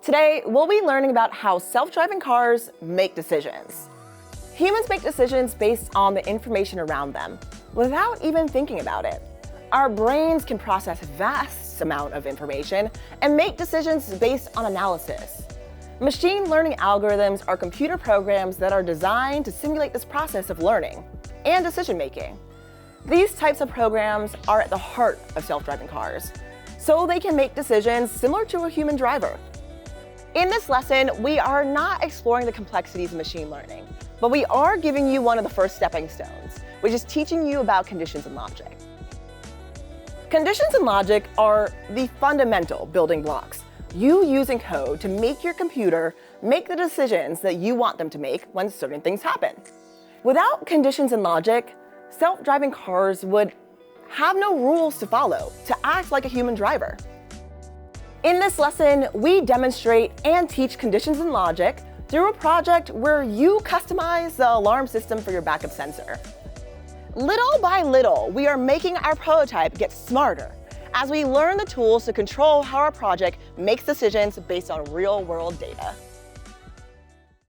Today, we'll be learning about how self-driving cars make decisions. Humans make decisions based on the information around them, without even thinking about it. Our brains can process vast amount of information and make decisions based on analysis. Machine learning algorithms are computer programs that are designed to simulate this process of learning and decision-making. These types of programs are at the heart of self-driving cars, so they can make decisions similar to a human driver. In this lesson, we are not exploring the complexities of machine learning, but we are giving you one of the first stepping stones, which is teaching you about conditions and logic. Conditions and logic are the fundamental building blocks you use in code to make your computer make the decisions that you want them to make when certain things happen. Without conditions and logic, self-driving cars would have no rules to follow to act like a human driver. In this lesson, we demonstrate and teach conditions and logic through a project where you customize the alarm system for your backup sensor. Little by little, we are making our prototype get smarter as we learn the tools to control how our project makes decisions based on real-world data.